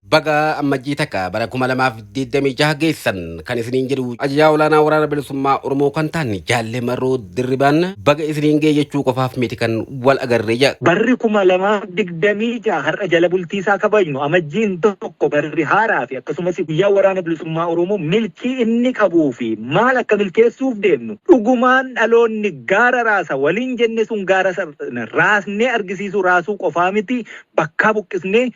Baga ammajjii takka bara 2026 geessan kan isiniin jedhu ajajaa olaanaa waraana bilisummaa Oromoo kan ta'an Jaalle Marroo Dirribaan baga isiniin ga'e jechuu qofaaf miti kan wal agarree jira. Barri 2026 har'a jala bultii isaa kabajnu amajjiin tokko barri haaraa fi akkasumas guyyaa waraana bilisummaa Oromoo milkii inni qabuu fi maal akka milkeessuuf deemnu dhugumaan dhaloonni gaara raasa waliin jenne sun gaara raasnee argisiisu raasuu qofaa miti bakka buqqisnee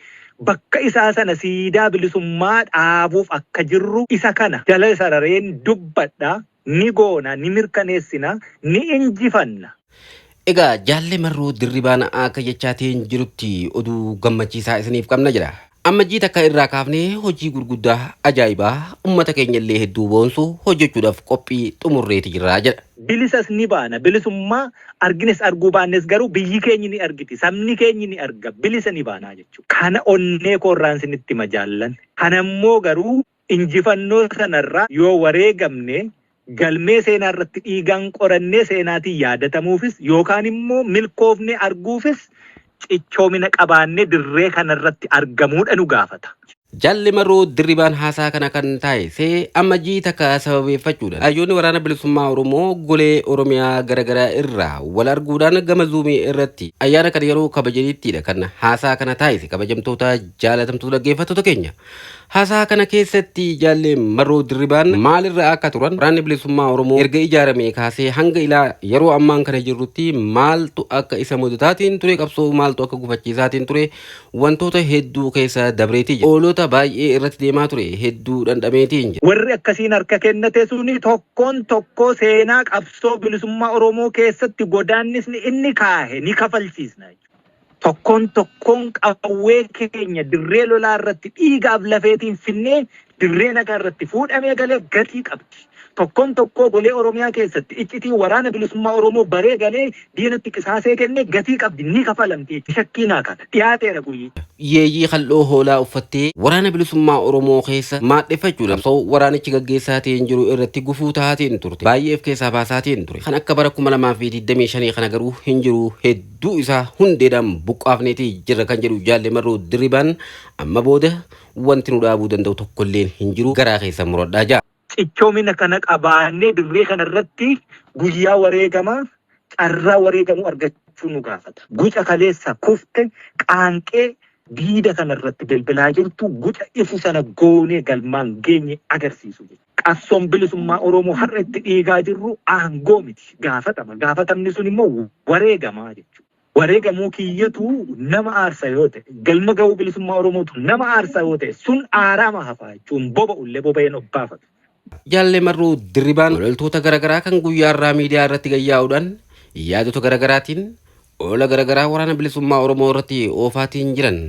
bakka isaa sana siidaa bilisummaa dhaabuuf akka jirru isa kana jala sarareen dubbadha ni goona ni mirkaneessina ni injifanna. Egaa Jaalle Marroo Dirribaan akka jechaatiin jirutti oduu gammachiisaa isiniif qabna jira. Ammajjii takka irraa kaafnee hojii gurguddaa ajaa'ibaa uummata keenya illee hedduu boonsu hojjechuudhaaf qophii xumurreeti jirra jedha. Bilisas ni baana bilisummaa argines arguu baannes garuu biyyi keenya ni argiti sabni keenya ni arga bilisa ni baanaa jechuudha. Kana onnee koorraan sinitti majaallan. Kana immoo garuu injifannoo sanarraa yoo wareegamne galmee seenaa irratti dhiigaan qorannee seenaatiin yaadatamuufis yookaan immoo milkoofne arguufis cichoomina qabaannee dirree kanarratti argamuudha nu gaafata. Jaalle Marroo Dirribaan haasaa kana kan taasise ammajjii takka sababeeffachuudhaan hayyoonni waraana bilisummaa Oromoo golee Oromiyaa garaagaraa irraa wal arguudhaan gama zuumii irratti ayyaana kana yeroo kabajaniittidha kan haasaa kana taasise kabajamtoota jaalatamtoota dhaggeeffattoota keenya. Haasaa kana keessatti Jaalle Marroo Dirribaan maalirra akka turan waraanni bilisummaa Oromoo erga ijaaramee kaasee hanga ilaa yeroo ammaan kana jirrutti maaltu akka isa mudataatiin ture qabsoo maaltu akka gufachiisaatiin ture wantoota hedduu keessa dabreetii jira. Oolota baay'ee irratti deemaa ture hedduu dhandhameetiin jira. Warri akkasiin harka kennate suni tokkoon tokkoo seenaa qabsoo bilisummaa Oromoo keessatti godaannisni inni kaahe ni kafalchiisna. Tokkoon qawwee keenya dirree lolaa irratti dhiigaaf lafeetiin finnee dirree nagaa irratti fuudhamee galee gatii qabdi. Tokkoon golee Oromiyaa keessatti iccitii waraana bilisummaa Oromoo baree galee diinatti qisaasee kennee gatii qabdi ni kafalamti. Shakkiinaa kana dhiyaateera guyyi. Yeeyyii qal'oo hoolaa uffattee waraana bilisummaa Oromoo keessa maadheffachuudhaan osoo waraanichi gaggeessaatiin jiru irratti gufuu taatiin turte. Baay'eef keessaa baasaatiin ture. Kan akka bara 2025 kana garuu hin jiru hedduu isaa hundeedhaan buqqaafneetii jirra kan jedhu Jaalle Marroo Dirribaan amma booda wanti nu dhaabuu danda'u tokkolleen hin jiru garaa keessa muradhaa jira. Cichoomina kana qabaannee dirree kanarratti guyyaa wareegamaa carraa wareegamuu argachuu nu gaafata. Guca kaleessa kufte qaanqee diida kanarratti bilbilaa jirtu guca ifu sana goonee galmaan geenye agarsiisu. Qabsoon bilisummaa Oromoo har'a itti dhiigaa jirru aangoo miti gaafatama. Gaafatamni sun immoo wareegamaa jechuudha. Wareegamuu kiyyatu nama aarsa yoo ta'e galma ga'uu bilisummaa Oromootu nama aarsa yoo ta'e sun aaraama hafaa jechuun boba'ullee boba'een obbaafatu. Jaalle Marroo Dirribaan loltoota garaagaraa kan guyyaa irraa miidiyaa irratti gayyaa'uudhaan yaadota garaagaraatiin oola garaagaraa waraana bilisummaa Oromoo irratti oofaatiin jiran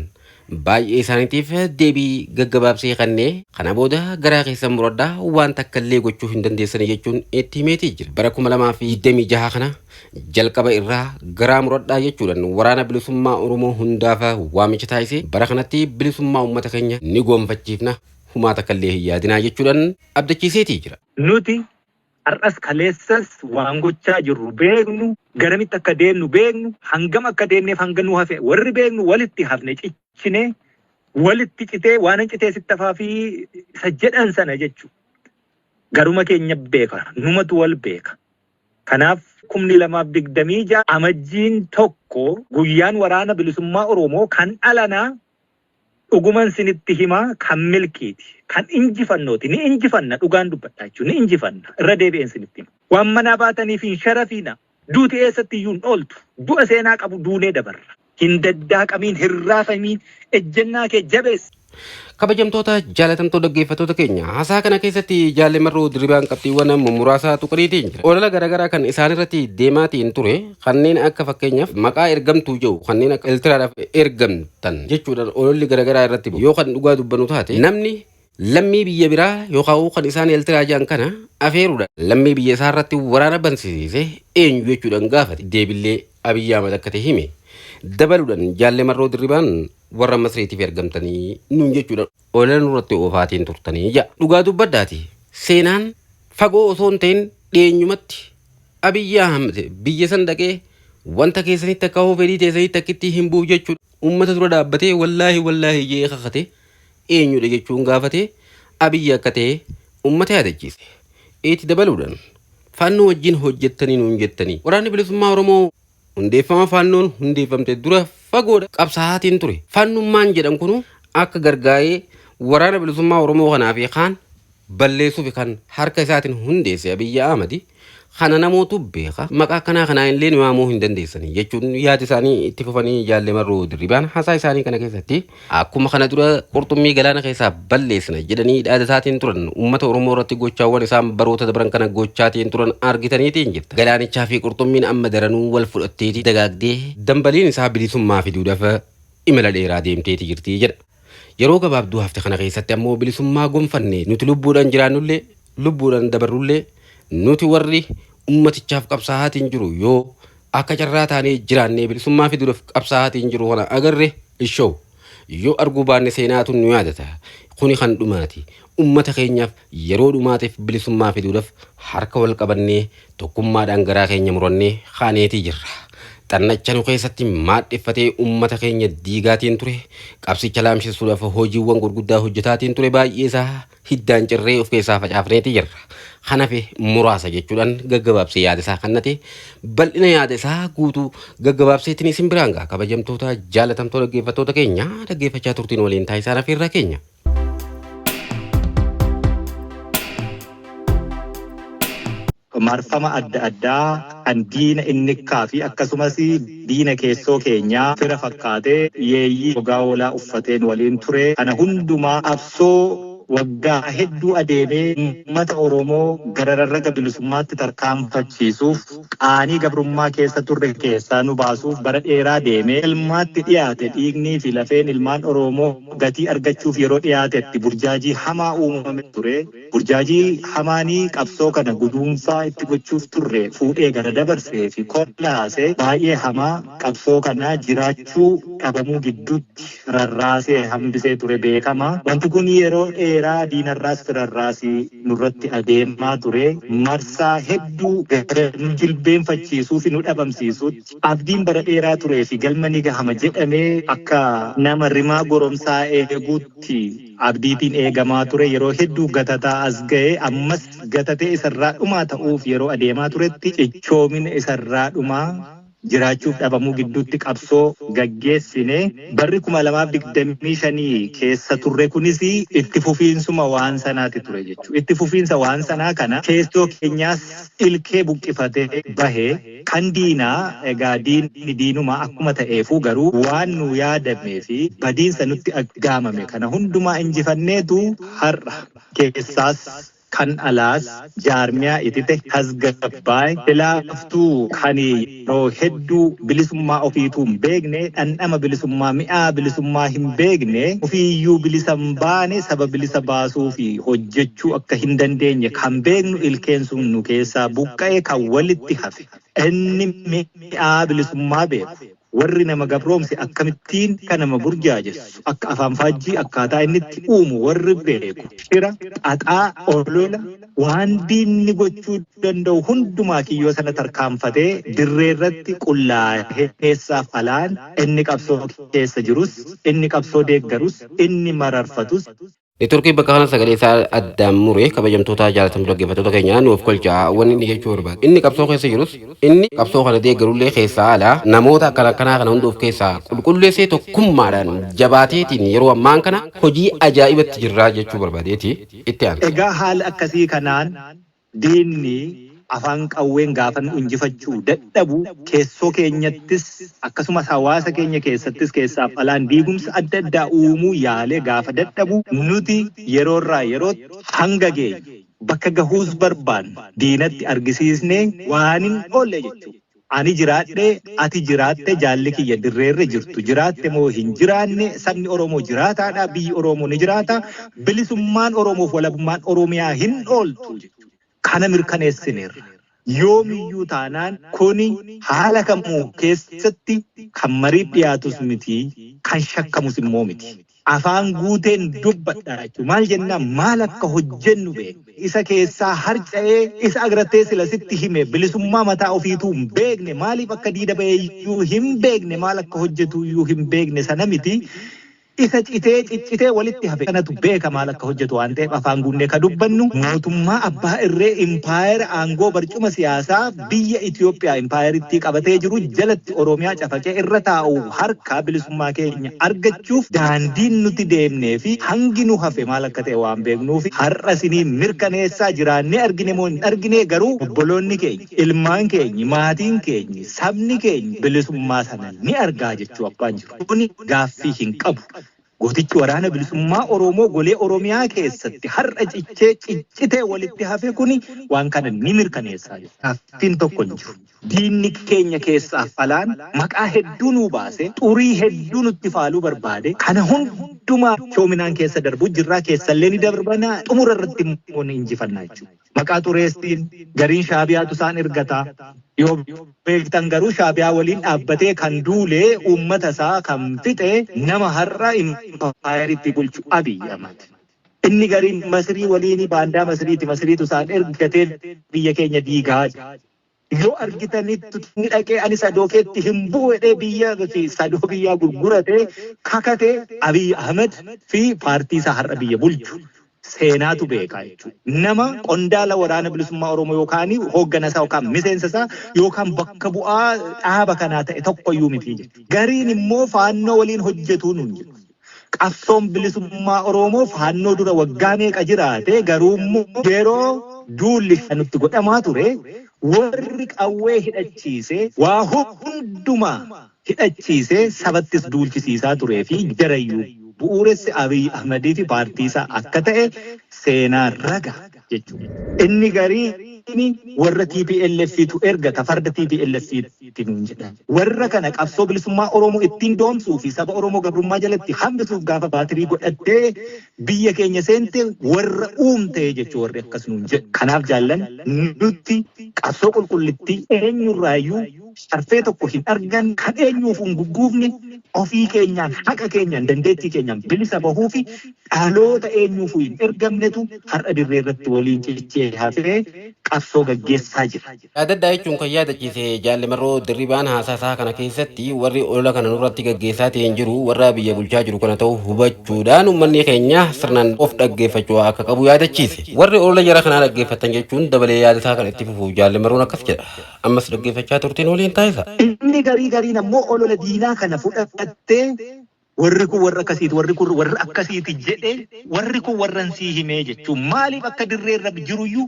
baay'ee isaaniitiif deebii gaggabaabsee kennee kana booda garaa keessa muradhaa waan takka illee gochuu hin dandeessani jechuun itti himeetii jira. Bara 2026 kana jalqaba irraa garaa muradhaa jechuudhaan waraana bilisummaa Oromoo hundaaf waamicha taasisee bara kanatti bilisummaa uummata keenya ni goonfachiifna. Humaata kallee hin yaadinaa jechuudhaan abdachiiseetii jira. Nuti har'as kaleessas waan gochaa jirru beeknu garamitti akka deemnu beeknu hangam akka deemneef hanga nu hafe warri beeknu walitti hafne ciccinee walitti citee waan citee sitti hafaa fi isa jedhan sana jechuudha. Garuma keenya beeka numatu wal beeka. Kanaaf 2026 amajjiin tokko guyyaan waraana bilisummaa Oromoo kan dhalanaa dhuguman sinitti himaa kan milkiiti kan injifannooti ni injifanna dhugaan dubbadhaa jechuun ni injifanna irra deebi'een sinitti hima. Waan manaa baataniif hin sharafiina duuti eessatti iyyuu hin ooltu du'a seenaa qabu duunee dabarra hin daddaaqamiin hin raafamiin ejjennaa kee jabeessi. Kabajamtoota jaalatamtoota dhaggeeffattoota keenya haasaa kana keessatti Jaalle Marroo Dirribaan qabxiiwwan muraasaa tuqaniitiin jira. Olola garaagaraa kan isaan irratti deemaatiin ture kanneen akka fakkeenyaaf maqaa ergamtuu jiru kanneen akka Eertiraadhaaf ergamtan jechuudhaan ololli garaagaraa irratti yoo kan dhugaa dubbanu taate namni lammii biyya biraa yookaan kan isaan Eertiraa jedhan kana afeeruudhaan lammii biyya isaa irratti waraana bansiise eenyu jechuudhaan gaafate deebillee Abiyyi Ahmad akka ta'e hime. Dabaluudhaan Jaalle Marroo Dirribaan warra Masriitiif ergamtanii nuun jechuudha oolan irratti oofaatiin turtanii jaa. Dhugaa dubbaddaati seenaan fagoo osoo hin ta'in dhiyeenyumatti Abiyyi Ahmad biyya san dhaqee wanta keessanitti akka hoo fedhii teessanitti akkitti hin bu'u jechuudha. Uummata dura dhaabbatee wallaahi jee kakate eenyudha jechuun gaafate Abiyyi akka ta'e uummata yaadachiise. Itti dabaluudhaan faannoo wajjin hojjettanii nuun jettanii waraanni bilisummaa Oromoo hundeeffama faannoon hundeeffamte dura fagoodha qabsaa'aatiin ture. Faannummaan jedhan kunu akka gargaa'ee waraana bilisummaa Oromoo kanaa fi kaan balleessuuf kan harka isaatiin hundeesse Abiyyi Ahmad kana namootu beeka maqaa kanaa illee waamuu hin dandeessanii jechuun yaada isaanii itti fufanii Jaalle Marroo Dirribaan haasaa isaanii kana keessatti akkuma kana dura qurxummii galaana keessaa balleessina jedhanii dhaada isaatiin turan uummata Oromoo irratti gochaawwan isaan baroota dabran kana gochaatiin turan argitaniitiin jirta. Galaanichaa fi qurxummiin amma daranuu wal fudhatteeti dagaagdee dambaliin isaa bilisummaa fiduudhaaf imala dheeraa deemteeti jirti jedha. Yeroo gabaabduu hafte kana keessatti ammoo bilisummaa gonfanne nuti lubbuudhaan jiraannullee lubbuudhaan dabarrullee nuti warri ummatichaaf qabsaa'aatiin jiru yoo akka carraa taanee jiraannee bilisummaa fiduudhaaf qabsaa'aatiin jiru kana agarre ishoo yoo arguu baanne seenaatu nu yaadata. Kuni kan dhumaati. Ummata keenyaaf yeroo dhumaatiif bilisummaa fiduudhaaf harka wal qabannee tokkummaadhaan garaa keenya murannee kaaneetii jirra. Xannacha nu keessatti maadheffatee ummata keenya diigaatiin ture qabsicha laamsisuudhaaf hojiiwwan gurguddaa hojjetaatiin ture baay'ee isaa hiddaan cirree of keessaa facaafneetii jirra. Kanaaf muraasa jechuudhaan gaggabaabsee yaada isaa kannate bal'ina yaada isaa guutuu gaggabaabseetiin isin biraan ga'a. Kabajamtoota jaalatamtoota dhaggeeffattoota keenya dhaggeeffachaa turtiin waliin taasisaa rafeerraa keenya. Marfama adda addaa kan diina inni kaafi akkasumas diina keessoo keenyaa fira fakkaatee yeeyyii gogaa oolaa uffateen waliin ture kana hundumaa absoo waggaa hedduu adeemee uummata Oromoo gararraga bilisummaatti tarkaanfachiisuuf qaanii gabrummaa keessa turre keessaa nu baasuuf bara dheeraa deemee ilmaatti dhiyaate dhiignii fi lafeen ilmaan Oromoo gatii argachuuf yeroo dhiyaatetti burjaajii hamaa uumame ture. Burjaajii hamaanii qabsoo kana guduunfaa itti gochuuf turre fuudhee gara dabarsee fi kollaasee baay'ee hamaa qabsoo kana jiraachuu dhabamuu gidduutti rarraasee hambisee ture beekama. Wanti kun yeroo dheeraa diinarraas firarraasii nurratti adeemaa ture. Marsaa hedduu gara nu jilbeenfachiisuu fi nu dhabamsiisuutti abdiin bara dheeraa turee fi galma ni gahama jedhamee akka nama rimaa goromsaa eeguutti abdiitiin eegamaa ture. Yeroo hedduu gatataa as ga'e ammas gatatee isarraa dhumaa ta'uuf yeroo adeemaa turetti cichoomina isarraa dhumaa jiraachuuf dhabamuu gidduutti qabsoo gaggeessine barri 2025 keessa turre kunis itti fufiinsuma waan sanaati ture jechuudha. Itti fufiinsa waan sanaa kana keessoo keenyaas ilkee buqqifatee bahee kan diinaa egaa diinuma akkuma ta'eefuu garuu waan nu yaadamee fi badiinsa nutti aggaamame kana hundumaa injifanneetu har'a keessaas kan alaas jaarmiyaa itite tasgabbaa'e ilaaftuu kan yeroo hedduu bilisummaa ofiituu hin beekne dhandhama bilisummaa mi'aa bilisummaa hin beekne ofiiyyuu bilisa hin baane saba bilisa baasuu fi hojjechuu akka hin dandeenye kan beeknu ilkeen sun nu keessaa buqqa'e kan walitti hafe inni mi'aa bilisummaa beeku. Warri nama gabroomse akkamittiin kan nama burjaajessu akka afaan faajjii akkaataa inni itti uumu warri beeku shira xaxaa olola waan diinni gochuu danda'u hundumaa kiyyoo sana tarkaanfatee dirree irratti qullaa'ee keessaaf alaan inni qabsoo keessa jirus inni qabsoo deeggarus inni mararfatus. Turkii bakka kana sagalee isaa addaan muree kabajamtoota jaalatamtoota dhaggeeffattoota keenyaa nuuf kolchaa wanni inni jechuu barbaadu. Inni qabsoo keessa jirus inni qabsoo kana deeggarullee keessaa alaa namoota akkanaa kana hunduuf keessaa qulqulleessee tokkummaadhaan jabaateetiin yeroo ammaan kana hojii ajaa'ibatti jirraa jechuu barbaadeeti itti aanu. Egaa haala akkasii kanaan diinni afaan qawween gaafa nu injifachuu dadhabu keessoo keenyattis akkasumas hawaasa keenya keessattis keessaaf alaan diigumsa adda addaa uumuu yaalee gaafa dadhabu nuti yeroorraa yerootti hanga geenye bakka gahuus barbaannu diinatti argisiisnee waan hin oolle jechuudha. Ani jiraadhee ati jiraatte jaalli kiyya dirreerra jirtu jiraatte moo hin jiraanne sabni Oromoo jiraataadha biyyi Oromoo ni jiraata bilisummaan Oromoof walabummaan Oromiyaa hin ooltu jechuudha. Kana mirkaneessineerra. Yoomiyyuu taanaan kuni haala kamuu keessatti kan mariif dhiyaatus miti kan shakkamus immoo miti. Afaan guuteen dubbadha jechuudha. Maal jennaan maal akka hojjennu beekna. Isa keessaa harca'ee isa agartee sila sitti hime bilisummaa mataa ofiituu hin beekne maaliif akka diida baheeyyuu hin beekne maal akka hojjetu iyyuu hin beekne sana miti. isa ciccitee walitti hafe kanatu beeka maal akka hojjetu waan ta'eef afaan guunnee ka dubbannu mootummaa abbaa irree impaayera aangoo barcuma siyaasaa biyya Itoophiyaa impaayeritti qabatee jiru jalatti Oromiyaa cafaqee irra taa'u harka bilisummaa keenya argachuuf daandiin nuti deemnee fi hangi nu hafe maal akka ta'e waan beeknuuf har'a isinii mirkaneessaa jiraannee argine moo hin argine garuu obboloonni keenya ilmaan keenya maatiin keenya sabni keenya bilisummaa sana ni argaa jechuu abbaan jiru. Kuni gaaffii hin qabu. Gootichi waraana bilisummaa Oromoo golee Oromiyaa keessatti har'a ciccitee walitti hafe kuni waan kana ni mirkaneessaa jiru. Gaaffiin tokko hin jiru. Diinni keenya keessaaf alaan maqaa hedduu nuu baase xurii hedduu nutti faaluu barbaade kana hundumaa shoominaan keessa darbu jirraa keessallee ni darbanaa xumura irratti immoo ni injifannaa jechuudha. Maqaa xureestiin gariin shaabiyaatu isaan ergataa. Yoo beektan garuu shaabiyaa waliin dhaabbatee kan duulee uummata isaa kan fixe nama har'a impaayeritti bulchu Abiy Ahmed. Inni gariin Masrii waliin baandaa Masriitu isaan ergatee biyya keenya diigaa jira. Yoo argitanitti ni dhaqee ani sadookeetti hin bu'ee biyya fi sadoo biyyaa gurguratee kakatee Abiy Ahmed fi paartii isaa har'a biyya bulchu. Seenaatu beekaa jechuudha. Nama qondaala waraana bilisummaa Oromoo yookaan hooggana isaa yookaan miseensa isaa yookaan bakka bu'aa dhaaba kanaa ta'e tokkoyyuu miti jechuudha. Gariin immoo faannoo waliin hojjetuu nuun jedhu. Qabsoon bilisummaa Oromoo faannoo dura waggaa meeqa jiraate garuu immoo yeroo duulli kan nutti godhamaa ture warri qawwee hidhachiisee waa hundumaa hidhachiisee sabattis duulchisiisaa turee fi jarayyuu. Bu'uuressi Abiy Ahmedii fi paartii isaa akka ta'e seenaa raga jechuudha. Inni gariin warra TPLFitu ergata farda TPLFitti nuun jedhan. Warra kana qabsoo bilisummaa Oromoo ittiin doomsuu fi saba Oromoo gabrummaa jalatti hambisuuf gaafa baatirii godhattee biyya keenya seente warra uumte jechuu warri akkas nuun jedhu. Kanaaf jaallan nuti qabsoo qulqullittii eenyurraayyuu sharfee tokko hin argan kan eenyuuf hin gugguufne ofii keenyaan haqa keenyaan dandeettii keenyaan bilisa bahuu fi dhaloota eenyuuf hin ergamnetu har'a dirree irratti waliin cichee hafee qabsoo gaggeessaa jira. Yaadaddaa jechuun kan yaadachiise Jaalle Marroo Dirribaan haasaa kana keessatti warri olola kana nurratti gaggeessaa ta'een jiru warra biyya bulchaa jiru kana ta'uu hubachuudhaan uummanni keenya sirnaan of dhaggeeffachuu akka qabu yaadachiise. Warri olola jara kanaa dhaggeeffatan jechuun dabalee yaadasaa kan itti fufuuf Jaalle Marroon akkas jedha. Ammas dhaggeeffachaa turtiin waliin taasisa. Inni gariin ammoo olola diinaa kana fudhattee warri kun warra akkasiiti warri kun warra akkasiiti jedhee warri kun warran sii himee jechuun maaliif akka dirree irra jiruyyuu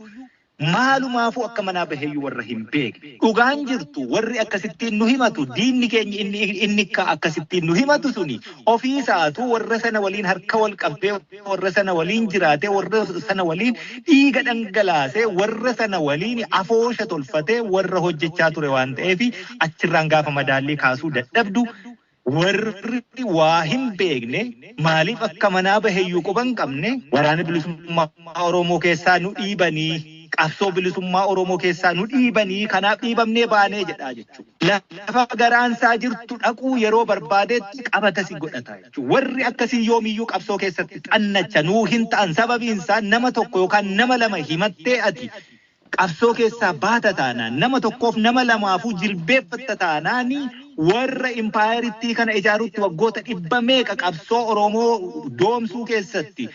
maalumaafuu akka manaa baheeyyuu warra hin beekne. Dhugaan jirtu warri akkasittiin nu himatu diinni keenya inni akkasittiin nu himatu suni ofiisaatu warra sana waliin harka wal qabdee warra sana waliin jiraatee warra sana waliin dhiiga dhangalaasee warra sana waliin afoosha tolfatee warra hojjechaa ture waan ta'eef achirraan gaafa madaallii kaasuu dadhabdu. Warri waa hin beekne maaliif akka manaa baheeyyuu quban qabne waraana bilisummaa Oromoo keessaa nu dhiibanii qabsoo bilisummaa Oromoo keessaa nu dhiibanii kanaaf dhiibamnee baanee jedhaa jechuudha. Lafa garaansaa jirtu dhaquu yeroo barbaadetti qabatasi godhata jechuudha. Warri akkasii yoomiyyuu qabsoo keessatti xannacha nuu hin ta'an sababiinsaa nama tokko yookaan nama lama himattee ati qabsoo keessaa baata taanaan nama tokkoof nama lamaafuu jilbeeffatta taanaanii warra impaayeritti kana ijaaruutti waggoota 100 meeqa qabsoo Oromoo doomsuu keessatti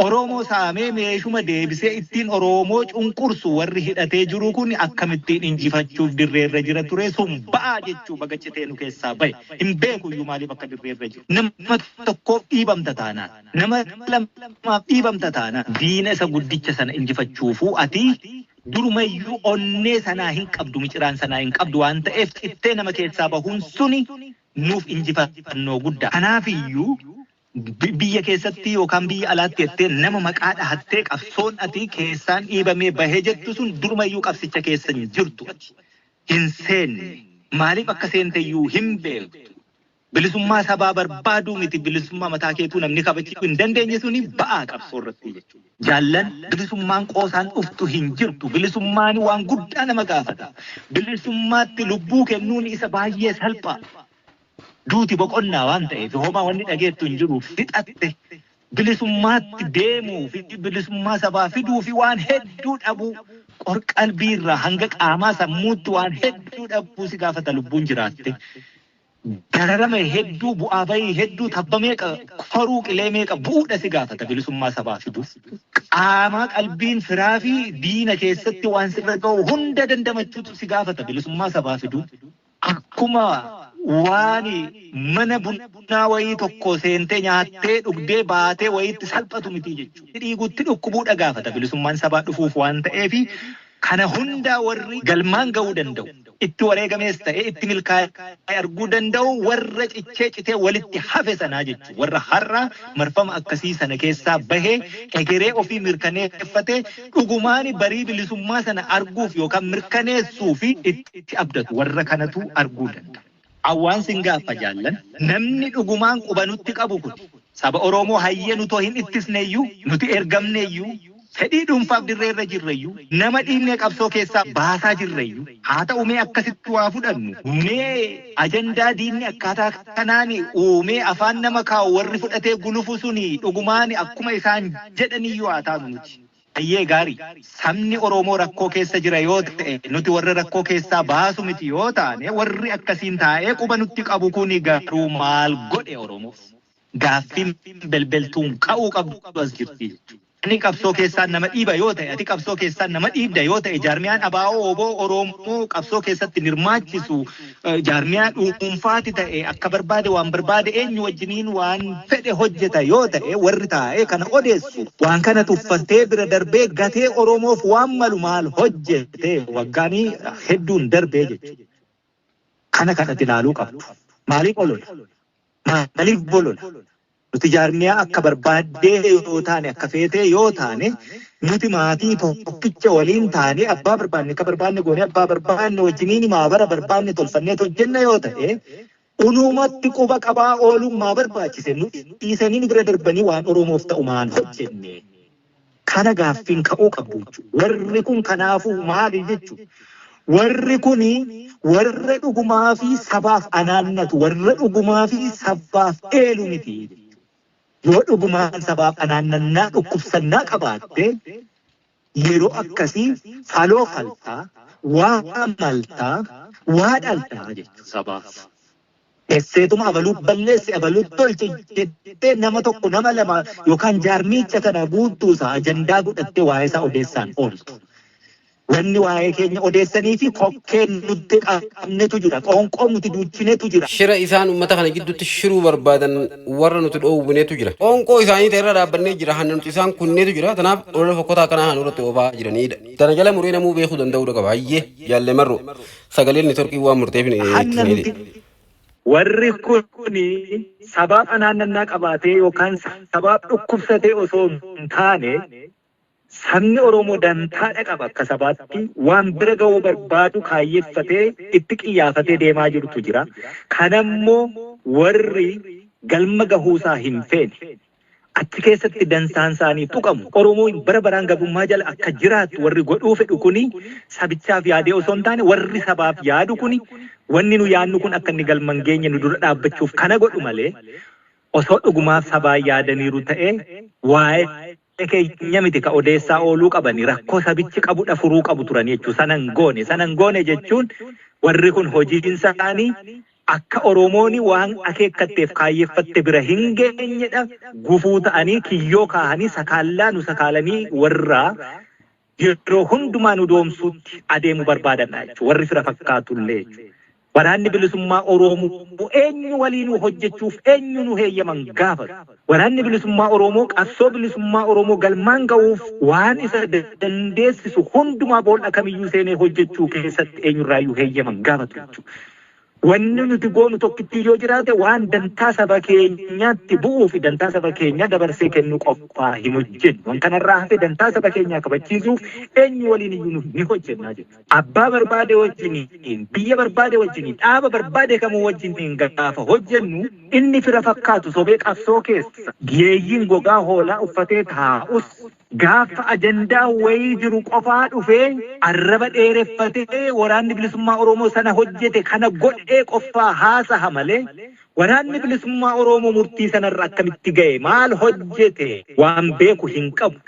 Oromoo saamee meeshuma deebisee ittiin Oromoo cunqursu warri hidhatee jiru kun akkamittiin injifachuuf dirreerra jira ture sun ba'aa jechuu bagacitee nu keessaa bahe hin beekuyyuu maaliif akka dirreerra jiru nama tokkoof dhiibamta taanaan nama lamaaf dhiibamta taanaan diina isa guddicha sana injifachuufuu ati durumayyuu onnee sanaa hin qabdu miciraan sanaa hin qabdu waan ta'eef xittee nama keessaa bahuun suni nuuf injifannoo guddaa. Kanaafiyyuu biyya keessatti yookaan biyya alaatti jettee nama maqaa dhahattee qabsoon ati keessaan dhiibamee bahee jettu sun durumayyuu qabsicha keessa jirtu hin seenne maaliif akka seenteyyuu hin beektu. Bilisummaa sabaa barbaaduu miti bilisummaa mataa keetuu namni kabachiisuu hin dandeenye suni ba'aa qabsoo irratti jechuudha. Jaallan bilisummaan qoosaan dhuftu hin jirtu. Bilisummaan waan guddaa nama gaafata. Bilisummaatti lubbuu kennuun isa baay'ee salphaa. Duuti boqonnaa waan ta'eef homaa wanni dhageettu hin jiru fixatte. Bilisummaatti deemuu fi bilisummaa sabaa fiduu fi waan hedduu dhabuu qalbiirraa hanga qaamaa sammuutti waan hedduu dhabuu si gaafata lubbuun jiraatte. dararama hedduu bu'aa bahii hedduu tabba meeqa koruu qilee meeqa bu'uudha si gaafata bilisummaa sabaa fiduuf. Qaamaa qalbiin firaa fi diina keessatti waan sirra ga'u hunda dandamachuutu si gaafata bilisummaa sabaa fiduuf. Akkuma waan mana bunaa wayii tokko seentee nyaattee dhugdee baatee wayiitti salphatu miti jechuudha. Dhiiguutti dhukkubuudha gaafata bilisummaan sabaa dhufuuf waan ta'eef kana hunda warri galmaan ga'uu danda'u. Itti wareegamees ta'e itti milkaa'ee arguu danda'u warra citee walitti hafe sanaa jechuudha. Warra har'a marfama akkasii sana keessaa bahee egeree ofii mirkaneeffatee dhugumaan barii bilisummaa sana arguuf yookaan mirkaneessuuf itti abdatu warra kanatu arguu danda'a. Awwaansi hin gaafa jaallan namni dhugumaan qubanutti qabu kun saba Oromoo hayyee nutoo hin ittisneeyyuu nuti ergamneeyyuu fedhii dhuunfaaf dirreerra jirreeyyuu nama dhiibnee qabsoo keessaa baasaa jirreeyyuu haa ta'u mee akkasitti waa fudhannu mee ajandaa diinni akkaataa kanaan uumee afaan nama kaa'u warri fudhatee gulufu suni dhugumaan akkuma isaan jedhaniyyuu haa taanu nuti. Ayyee gaarii sabni Oromoo rakkoo keessa jira yoo ta'e nuti warra rakkoo keessaa baasu miti yoo taane warri akkasiin taa'ee quba nutti qabu kuni garuu maal godhe Oromoof gaaffiin belbeltuun ka'uu qabdu as jirti. Ani qabsoo keessaan nama dhiiba yoo ta'e ati qabsoo keessaan nama dhiibda yoo ta'e jaarmiyaan abaa'oo oboo Oromoo qabsoo keessatti hirmaachisu jaarmiyaa dhuunfaati ta'e akka barbaade waan barbaade eenyu wajjiniin waan fedhe hojjeta yoo ta'e warri taa'ee kana odeessu waan kana tuffatee bira darbee gatee Oromoof waan malu maal hojjete waggaanii hedduun darbee jechuudha. Kana kanatti ilaaluu qabdu. Maaliif olola? Maaliif bolola? Nuti jaarmiyaa akka barbaaddee yoo taane akka feetee yoo taane nuti maatii tokkicha waliin taane abbaa barbaanne akka barbaanne goone abbaa barbaanne wajjiniin maabara barbaanne tolfannee hojjenna yoo ta'e unumatti quba qabaa oolummaa barbaachise nuti dhiisanii bira darbanii waan Oromoof ta'u maal hojjenne. Kana gaaffiin ka'uu qabdu jechuudha. Warri kun kanaafuu maali jechuudha? Warri kuni warra dhugumaa fi sabaaf anaannatu warra dhugumaa fi sabaaf eelu miti. Yoo dhugumaan sabaaf anaannannaa dhukkubsannaa qabaatte yeroo akkasii faloo faltaa waa maltaa waa dhaltaa jechuudha sabaaf. Esseetuma abaluu balleessi abaluu tolche jettee nama tokko nama lama yookaan jaarmicha kana guutuusaa ajandaa godhattee waa'ee isaa odeessaan ooltu. Wanni waa'ee keenya odeessanii fi kokkeen nutti qabnetu jira. Qoonqoon nuti duuchinetu jira. Shira isaan uummata kana gidduutti shiruu barbaadan warra nuti dhoowwinetu jira. Qoonqoo isaanii ta'e irra dhaabbannee jira. Hanna nuti isaan kunneetu jira. Kanaaf olola fokkotaa kanaa kan irratti oofaa jiranidha. Tana jala muree namuu beekuu danda'udha qaba. Hayyee jaallee marru sagaleen neetworkii waan murteef ni warri kuni sabaaf anaannannaa qabaatee yookaan sabaaf dhukkubsatee osoo hin taane sabni Oromoo dantaadha qaba akka sabaatti waan bira ga'uu barbaadu kaayyeeffatee itti qiyyaafatee deemaa jirutu jira. Kanammoo warri galma gahuusaa hin feene achi keessatti dansaan isaanii tuqamu. Oromoon bara baraan gabummaa jala akka jiraatu warri godhuu fedhu kuni sabichaaf yaadee osoo hin taane warri sabaaf yaadu kuni wanni nu yaadnu kun akka inni galman geenye nu dura dhaabbachuuf kana godhu malee osoo dhugumaaf sabaa yaadaniiru ta'e waa'ee keenya miti ka odeessaa ooluu qabani rakkoo sabichi qabudha furuu qabu turan jechuudha. Sanan goone jechuun warri kun hojiin isaanii akka Oromooni waan akeekkatteef kaayyeeffatte bira hin geenyedha. Gufuu ta'anii kiyyoo kaahanii sakaallaa nu sakaalanii warra yeroo hundumaa nu doomsuutti adeemu barbaadanidha jechuudha. Warri fira fakkaatullee jechuudha. Waraanni bilisummaa Oromoo eenyu waliin hojjechuuf eenyu nu heeyyaman gaafatu. Waraanni bilisummaa Oromoo qabsoo bilisummaa Oromoo galmaan ga'uuf waan isa dandeessisu hundumaa boolla kamiyyuu seenee hojjechuu keessatti eenyurraayyuu heeyyaman gaafatu jechuudha. Wanni nuti goonu tokkitti yoo jiraate waan dantaa saba keenyaatti bu'uu fi dantaa saba keenyaa dabarsee kennu qofaa hin hojjennu. Waan kanarraa hafe dantaa saba keenyaa kabachiisuuf eenyu waliin iyyuu ni hojjennaa jechuudha. Abbaa barbaade wajjiniin, biyya barbaade wajjiniin, dhaaba barbaade kamuu wajjiniin gaafa hojjennu inni fira fakkaatu sobee qabsoo keessa geeyyiin gogaa hoolaa uffatee taa'us gaafa ajandaa wayii jiru qofaa dhufee arraba dheereffatee waraanni bilisummaa Oromoo sana hojjete kana godhee qofaa haasa'a malee waraanni bilisummaa Oromoo murtii sanarra akkamitti ga'e maal hojjete waan beeku hin qabu.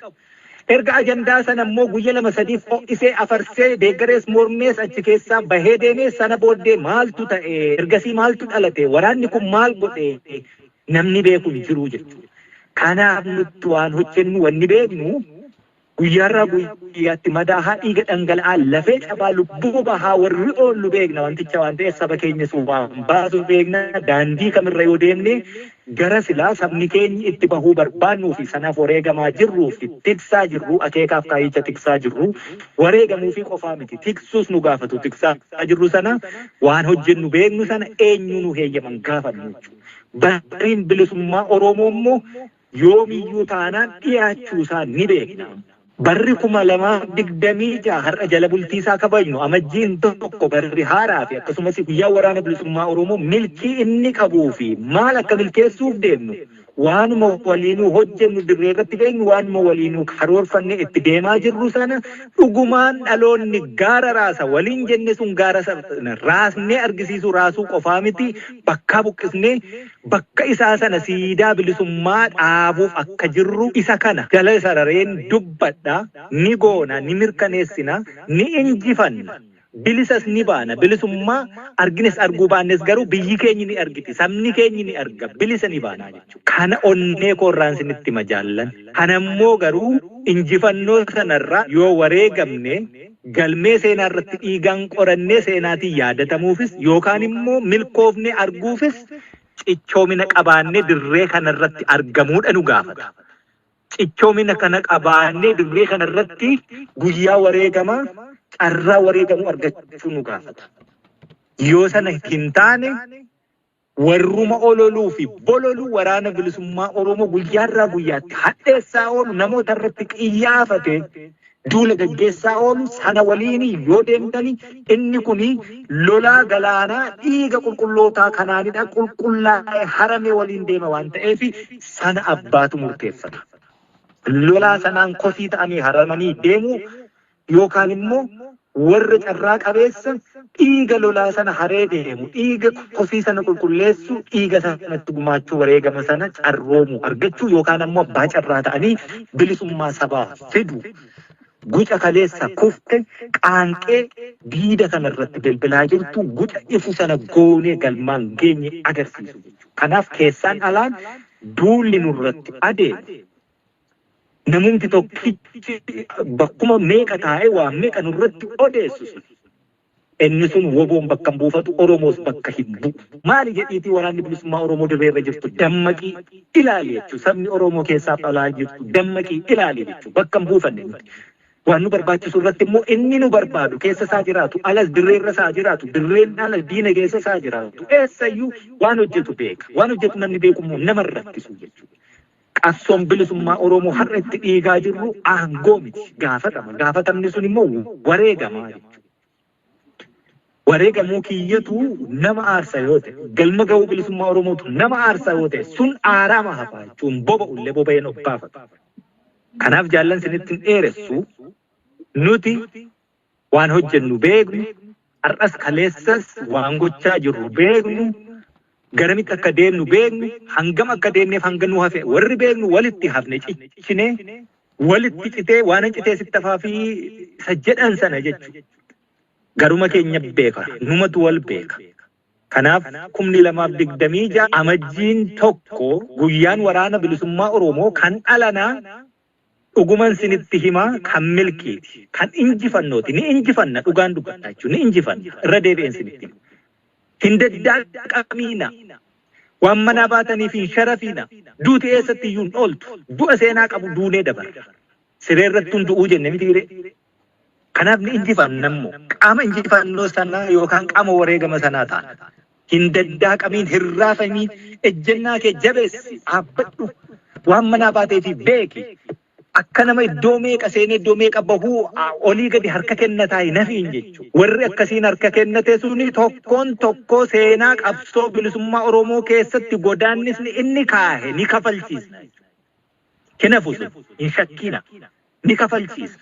Erga ajandaa sana immoo guyya lama sadiif ho'isee afarsee deeggarees mormees achi keessaa bahee deemee sana booddee maaltu ta'e ergasii maaltu dhalate waraanni kun maal godhe namni beeku hin jiru jechuudha. Kanaaf nuti waan hojjennu wanni beeknu guyyaarraa guyyaatti madaa haa dhiiga dhangala'aa lafee cabaa lubbuu bahaa warri oollu beekna wanticha waan ta'eef saba keenyas waan baasu beekna daandii kamirra yoo deemne gara silaa sabni keenya itti bahuu barbaannuu fi sanaaf wareegamaa jirruu fi tiksaa jirru akeekaaf kaayicha tiksaa jirru wareegamuu fi qofaa miti tiksuus nu gaafatu tiksaa jirru sana waan hojjennu beeknu sana eenyu nu heeyyaman gaafannu jechuudha. Bariin bilisummaa Oromoo immoo yoomiyyuu taanaan dhiyaachuu isaa ni beekna. Barri 2026 har'a jala bultiisaa kabajnu amajjiin tokko barri haaraa fi akkasumas guyyaa waraana bilisummaa Oromoo milkii inni qabuu fi maal akka milkeessuuf deemnu waanuma waliinuu hojjennu dirree irratti beeknu waanuma waliinuu karoorfanne itti deemaa jirru sana dhugumaan dhaloonni gaara raasa waliin jenne sun gaara sana raasnee argisiisu raasuu qofaa miti bakka buqqisnee bakka isaa sana siidaa bilisummaa dhaabuuf akka jirru isa kana jala sarareen dubbadha ni goona ni mirkaneessina ni injifanna. Bilisas ni baana bilisummaa argines arguu baannes garuu biyyi keenya ni argiti sabni keenya ni arga bilisa ni baana jechuudha. Kana onnee koorraan sinitti majaallan kanammoo garuu injifannoo sanarraa yoo wareegamne galmee seenaa irratti dhiigaan qorannee seenaatiin yaadatamuufis yookaan immoo milkoofne arguufis cichoomina qabaannee dirree kanarratti argamuudha nu gaafata. Cichoomina kana qabaannee dirree kanarratti guyyaa wareegamaa carraa wareegamuu argachuu nu gaafata. Yoo sana hin taane warruma ololuu fi bololuu waraana bilisummaa Oromoo guyyaarraa guyyaatti hadheessaa oolu namoota irratti qiyyaafate duula gaggeessaa oolu sana waliin yoo deemtani inni kuni lolaa galaanaa dhiiga qulqullootaa kanaanidha qulqullaa'ee harame waliin deema waan ta'eef sana abbaatu murteeffata. Lolaa sanaan kosii ta'anii haramanii deemuu yookaan immoo warra carraa qabeessa dhiiga lolaa sana haree deemu dhiiga kosii sana qulqulleessu dhiiga sanatti gumaachuu wareegama sana carroomu argachuu yookaan ammoo abbaa carraa ta'anii bilisummaa sabaa fidu guca kaleessa kufte qaanqee diida kanarratti bilbilaa jirtu guca ifu sana goonee galmaan geenye agarsiisu jechuudha. Kanaaf keessaan alaan duulli nurratti adeema. Namumti tokkichi bakkuma meeqa taa'ee waan meeqa nurratti odeessu sun inni sun woboon bakka hin buufatu Oromoos bakka hin bu'u. Maali jedhiitii waraanni bilisummaa Oromoo dirreerra jirtu dammaqii ilaali jechuudha. Sabni Oromoo keessaaf alaa jirtu dammaqii ilaali jechuudha. Bakka hin buufanne nuti. Waan nu barbaachisu irratti immoo inni nu barbaadu keessa isaa jiraatu alas dirreerra isaa jiraatu dirreen alas diina keessa isaa jiraatu eessayyuu waan hojjetu beeka. Waan hojjetu namni beeku immoo nama rakkisu jechuudha. Qabsoon bilisummaa Oromoo har'a itti dhiigaa jirru aangoo miti gaafatama. Gaafatamni sun immoo wareegama jechuudha. Wareegamuu kiyyatu nama aarsa yoo ta'e galma ga'uu bilisummaa Oromootu nama aarsa yoo ta'e sun aaraama hafaa jechuun boba'ullee boba'een obbaafata. Kanaaf jaallan sinitti hin dheeressu nuti waan hojjennu beeknu har'as kaleessas waan gochaa jirru beeknu. Garamitti akka deemnu beeknu hangam akka deemneef hanga nu hafe warri beeknu walitti hafne ciccinee walitti citee waan citee sitti hafaa fi isa jedhan sana jechuudha. Garuma keenya beeka numatu wal beeka. Kanaaf 2026 amajjiin tokko guyyaan waraana bilisummaa Oromoo kan dhalanaa dhuguman sinitti himaa kan milkiiti kan injifannooti ni injifanna dhugaan dubbadhaa jechuun ni injifanna irra deebi'een sinitti hima. Hindaddaqamiina waan manaa baataniif hin sharafiina duuti eessatti iyyuu hin ooltu du'a seenaa qabu duunee dabarra sireerratti hundu'uu jenne miti. Kanaaf ni injifannammoo qaama injifannoo sanaa yookaan qaama wareegama sanaa taana. Hindaddaqamiin hirraafamiin ejjennaa kee jabeessi dhaabbadhu waan manaa baatee fi beeki. Akka nama iddoo meeqa seenee iddoo meeqa bahuu olii gadi harka kennataa hin hafiin jechuudha. Warri akkasiin harka kennate suni tokkoon tokkoo seenaa qabsoo bilisummaa Oromoo keessatti godaannisni inni kaahe ni kafalchiisa. Kinaafuu hin shakkina ni kafalchiisa.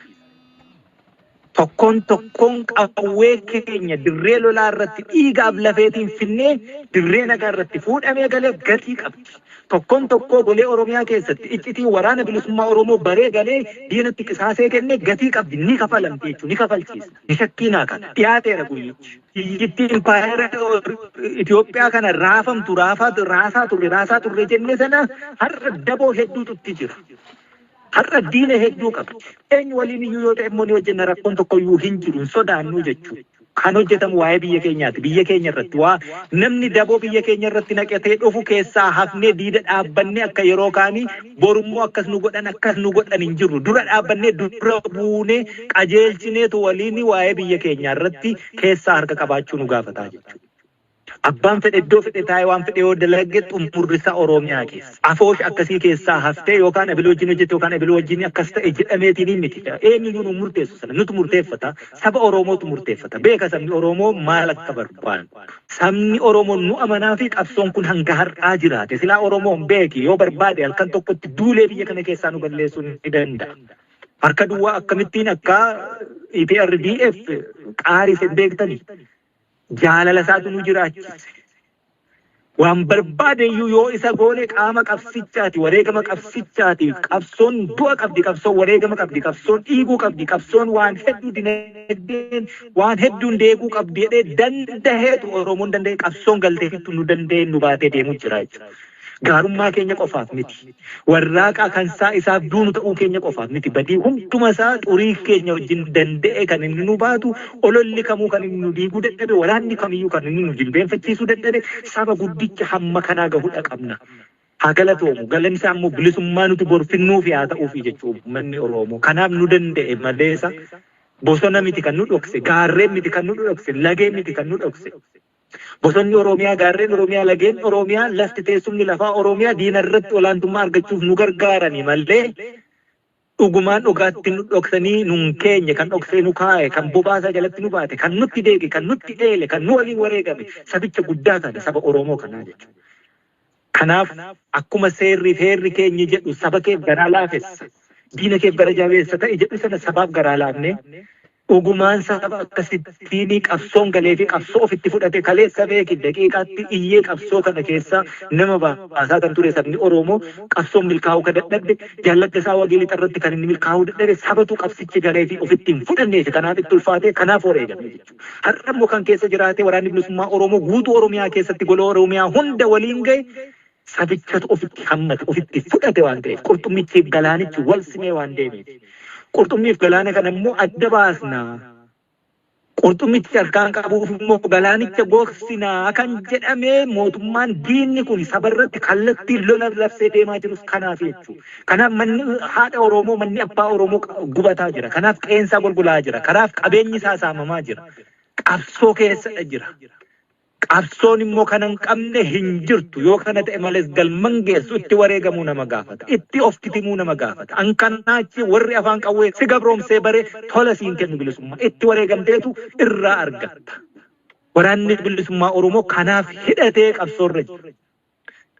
Tokkoon tokkoon qawwee keenya dirree lolaa irratti dhiigaaf lafeetiin finnee dirree nagaa irratti fuudhamee galee gatii qabdi. Tokkoon tokkoo golee Oromiyaa keessatti iccitii waraana bilisummaa Oromoo baree galee diinatti qisaasee kennee gatii qabdi ni kafalamti jechuudha. Ni kafalchiisa. Ni shakkiinaa kana. Dhiyaateera guyyichi. Biyyittiin impaayera Itoophiyaa kana raasaa turre jennee sana har'a daboo hedduutu itti jira. Har'a diina hedduu qabdi. Eenyu waliin iyyuu yoo ta'e immoo ni hojjenna rakkoon tokko iyyuu hin jiru hin sodaannu jechuudha. Kan hojjetamu waa'ee biyya keenyaati. Biyya keenya irratti namni daboo biyya keenya irratti naqatee dhufu keessaa hafnee diida dhaabbannee akka yeroo kaanii borummoo akkas nu godhan hin jirru. Dura dhaabbannee dura buunee qajeelchineetu waliin waa'ee biyya keenyaa irratti keessaa harka qabaachuu nu gaafataa jechuudha. Abbaan fedhe iddoo fedhe taa'ee waan fedhe yoo dalage xumurrisa Oromiyaa keessa. Afoosh akkasii keessaa haftee yookaan abiloo wajjin hojjette yookaan abiloo wajjin akkas ta'e jedhameetiin miti. Eenyuyyuu nu murteessu sana nutu murteeffata. Saba Oromootu murteeffata. Beeka sabni Oromoo maal akka barbaadu. Sabni Oromoo nu amanaa fi qabsoon kun hanga har'aa jiraate. Silaa Oromoon beeki yoo barbaade halkan tokkotti duulee biyya kana keessaa nu balleessuu ni danda'a. Harka duwwaa akkamittiin akka EPRDF qaarise beektanii. Jaalala isaatu nu jiraachise. Waan barbaade iyyuu yoo isa goone qaama qabsichaati, wareegama qabsichaati. Qabsoon du'a qabdi, qabsoon wareegama qabdi, qabsoon dhiiguu qabdi, qabsoon waan hedduu dinagdeen waan hedduun deeguu qabdi jedhee dandaheetu Oromoon danda'e qabsoon galteefittu nu danda'e nu baatee deemuu jira jechuudha. Gaarummaa keenya qofaaf miti. Warraaqaa kan isaaf duunu ta'uu keenya qofaaf miti. Badii hunduma isaa xurii keenya wajjin danda'e kan inni nu baatu, ololli kamuu kan inni nu diiguu dadhabe, waraanni kamiyyuu kan inni nu jilbeenfachiisuu dadhabe, saba guddicha hamma kanaa gahudha qabna. Haa galatoomu. Galanni isaa immoo bilisummaa nuti borfinnuufi haa ta'uufi jechuudha uummanni Oromoo. Kanaaf nu danda'e maleessa bosona miti kan nu dhokse, gaarreen miti kan nu dhokse, lageen miti kan nu dhokse. Bosonni Oromiyaa, gaarreen Oromiyaa, lageen Oromiyaa, lafti teessumni lafaa Oromiyaa diina irratti olaantummaa argachuuf nu gargaarani malee dhugumaan dhugaatti nu dhoksanii nun keenya kan dhoksee nu kaa'e, kan bobaasaa jalatti nu baate, kan nutti deege, kan nutti eele, kan nu waliin wareegame sabicha guddaa kana saba Oromoo kanaa jechuudha. Kanaaf akkuma seerri heerri keenya jedhu saba keef garaa laafessa, diina keef gara jabeessa ta'e jedhu sana sabaaf garaa laafne. Dhugumaan saba akkasittiin qabsoon galee fi qabsoo ofitti fudhate kaleessa beeki daqiiqaatti iyyee qabsoo kana keessa nama baasaa kan ture sabni Oromoo qabsoon milkaa'uu kan dadhabde jaalladha isaa wagii lixa irratti kan inni milkaa'uu dadhabe sabatu qabsichi galee fi ofitti hin fudhanneef kanaaf itti ulfaate kanaaf wareegame jechuudha. Har'a immoo kan keessa jiraate waraanni bilisummaa Oromoo guutuu Oromiyaa keessatti gola Oromiyaa hunda waliin gahe sabichatu ofitti hammate ofitti fudhate waan ta'eef qurxummichiif galaanichi wal simee waan deemeef. Qurxummiif galaana kana immoo adda baasna. Qurxummichi harkaan qabuuf immoo galaanicha gogsinaa kan jedhamee mootummaan diinni kun sabarratti kallattiin lola labsee deemaa jirus kanaaf jechuudha. Kanaaf manni haadha Oromoo, manni abbaa Oromoo gubataa jira. Kanaaf qeensaa golgolaa jira. Kanaaf qabeenyi isaa saamamaa jira. Qabsoo keessadha jira. Qabsoon immoo kan hin qabne hin jirtu yoo kana ta'e malees galman geessu itti wareegamuu nama gaafata. Itti of titimuu nama gaafata. Ankanaachi warri afaan qawwee si gabroomsee bare tola siin kennu bilisummaa itti wareegamteetu irraa argatta. Waraanni bilisummaa Oromoo kanaaf hidhatee qabsoorra jira.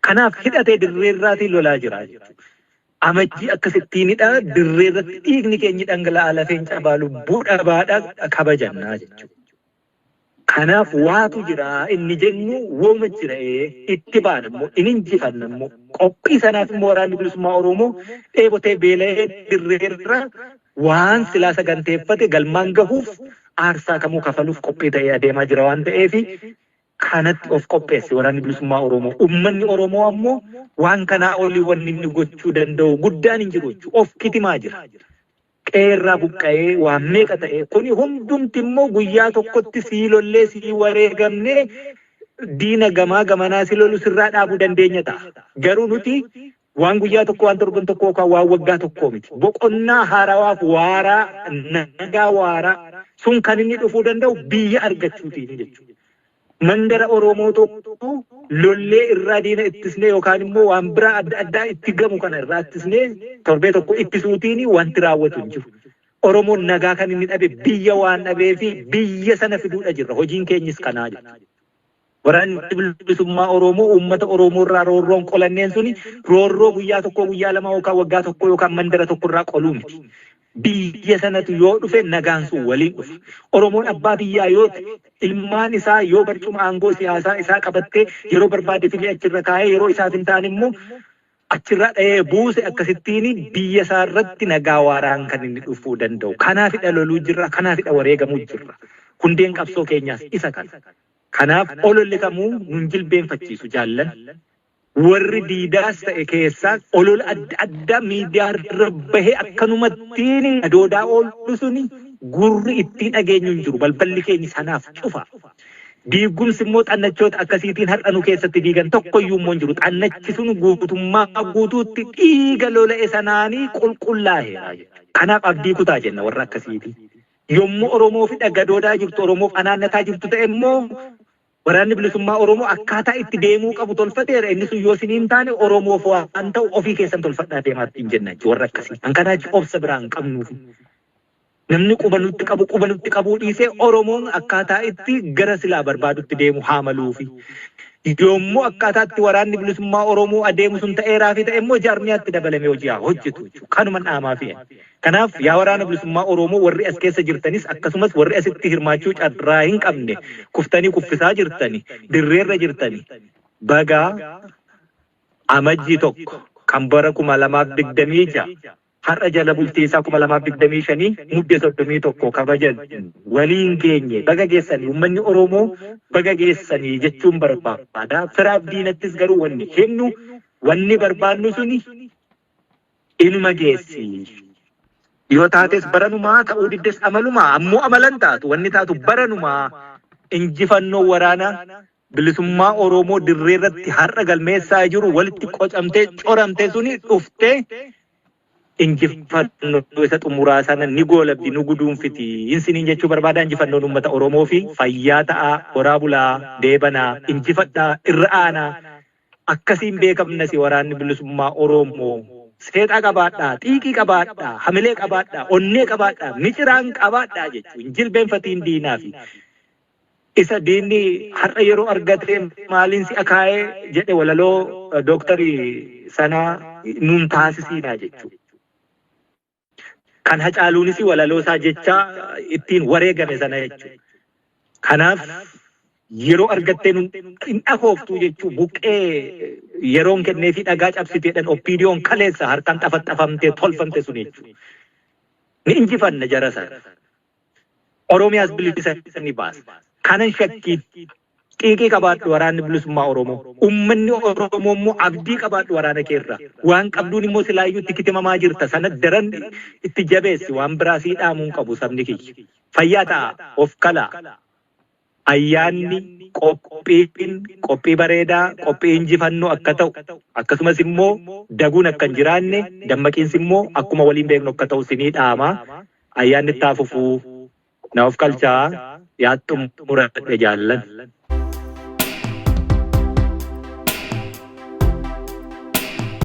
Kanaaf hidhatee dirreerraatiin lolaa jira jechuudha. Amajjii akkasittiinidha dirreerratti dhiigni keenya dhangala'aa lafeen cabaa lubbuu dhabaadha kabajannaa jechuudha. Kanaaf waatu jira inni jennu wooma jira itti baana immoo inni injifanna immoo qophii sanaaf immoo waraanni bilisummaa Oromoo dheebotee beela'ee dirreerra waan silaa saganteeffate galmaan gahuuf aarsaa kamuu kafaluuf qophii ta'ee adeemaa jira waan ta'eef kanatti of qopheesse waraanni bilisummaa Oromoo. Uummanni Oromoo ammoo waan kanaa olii wanni inni gochuu danda'u guddaan hin jiru jechuudha. Of kitimaa jira. Qeerraa buqqa'ee waan meeqa ta'e kuni hundumti immoo guyyaa tokkotti sii lollee sii wareegamnee diina gamaa gamanaa si lolu sirraa dhaabuu dandeenya ta'a. Garuu nuti waan guyyaa tokko waan torban tokko yookaan waan waggaa tokkoo miti. Boqonnaa haarawaaf waaraa nagaa waaraa sun kan inni dhufuu danda'u biyya argachuutiin jechuudha. Mandara Oromoo tokko lollee irraa diina ittisnee yookaan immoo waan biraa adda addaa itti gamu kana irraa ittisnee torbee tokko ittisuutiin wanti raawwatu hin jiru. Oromoon nagaa kan inni dhabe biyya waan dhabee fi biyya sana fiduudha jirra. Hojiin keenyis kanaa jira. Waraanni bilisummaa Oromoo uummata Oromoo irraa roorroon qolanneen suni roorroo guyyaa tokko guyyaa lama yookaan waggaa tokko yookaan mandara tokko irraa qoluu miti. biyya sanatu yoo dhufe nagaan sun waliin dhufa. Oromoon abbaa biyyaa yoo ta'e ilmaan isaa yoo barcuma aangoo siyaasaa isaa qabattee yeroo barbaade filee achirra kaa'ee yeroo isaaf hin taane immoo achirra dha'ee buuse akkasittiin biyya isaa irratti nagaa waaraan kan inni dhufuu danda'u. Kanaafidha loluu jirra, kanaafidha wareegamuu jirra. Hundeen qabsoo keenyaas isa kana. Kanaaf ololli kamuu nun jilbeenfachiisu jaallan. Warri diidaas ta'e keessaa olola adda addaa miidiyaa irra bahee akkanumattiin adoodaa oolu suni gurri ittiin dhageenyu hin jiru. Balballi keenya sanaaf cufa. Diigumsi immoo xannachoota akkasiitiin har'anu keessatti diigan tokkoyyuu immoo hin jiru. Xannachi sun guutummaa guutuutti dhiiga lola'e sanaanii qulqullaa'eera. Kanaaf abdii kutaa jenna warra akkasiiti. Yommuu Oromoo fi gadoodaa jirtu, Oromoof anaannataa jirtu ta'e immoo waraanni bilisummaa Oromoo akkaataa itti deemuu qabu tolfateera. Inni sun yoo isiniin taane Oromoof waan ta'u ofii keessan tolfadhaa deemaatti hin jenna warra akkasii. Hankanaachi obsa biraa hin qabnuuf. Namni quba nutti qabuu dhiisee Oromoon akkaataa itti gara silaa barbaadutti deemu haa maluufi. Yommuu akkaataa itti waraanni bilisummaa Oromoo adeemu sun ta'eeraa fi ta'e immoo jaarmiyaatti dabalamee hojii haa hojjetu jechuudha. Kanuma dhaamaa fi kanaaf yaa waraana bilisummaa Oromoo warri as keessa jirtanis akkasumas warri asitti hirmaachuu carraa hin qabne kuftanii kuffisaa jirtani dirreerra jirtani bagaa amajjii tokko kan bara 2026 har'a jala bultii isaa 2025 muddee 31 kabajan waliin geenye baga geessanii uummanni Oromoo baga geessanii jechuun barbaada. Firaaf diinattis garuu wanni hennu wanni barbaadnu suni ilma geessi. Yoo taates baranumaa ta'uu diddes amalumaa ammoo amalan taatu wanni taatu baranumaa injifannoo waraana bilisummaa Oromoo dirree irratti har'a galmeessaa jiru walitti qocamtee coramtee suni dhuftee injifannoo isa xumuraa sana ni goolabdi nu guduunfiti. Insiniin jechuu barbaada injifannoon uummata Oromoo fi fayyaa ta'aa, horaa bulaa, deebanaa, injifadhaa, irra aanaa akkasiin beekamna si waraanni bilisummaa Oromoo. Seexaa qabaadhaa, xiiqii qabaadhaa, hamilee qabaadhaa, onnee qabaadhaa, miciraan qabaadhaa jechuun jilbeenfatiin diinaa fi isa diinni har'a yeroo argatee maaliin si akaa'ee jedhe walaloo dooktarii sanaa nuun taasisiidha jechuudha. Kan Hacaaluunis walaloo isaa jecha ittiin wareegame sana jechuudha. Kanaaf yeroo argattee hin dhahooftu jechuun buqqee yeroon kennee fi dhagaa cabsiteedhaan oppiidiyoon kaleessa harkaan xafaxafamtee tolfamte sun jechuudha. Ni injifanna jara sana. Oromiyaas bilisanii baasa. Kanan shakkii xiiqii qabaadhu waraanni bilisummaa Oromoo. Uummanni Oromoo immoo abdii qabaadhu waraana keerra. Waan qabduun immoo silaayyuu itti kitimamaa jirta sana daran itti jabeessi waan biraa sii dhaamuun qabu sabni kiyya. Fayyaa ta'a of kalaa. Ayyaanni qophii bareedaa qophii injifannoo akka ta'u akkasumas immoo daguun akka hin jiraanne dammaqiinsi immoo akkuma waliin beeknu akka ta'u sinii dhaama. Ayyaanni itti fufuu na of kalchaa yaattu muradhe jaallan.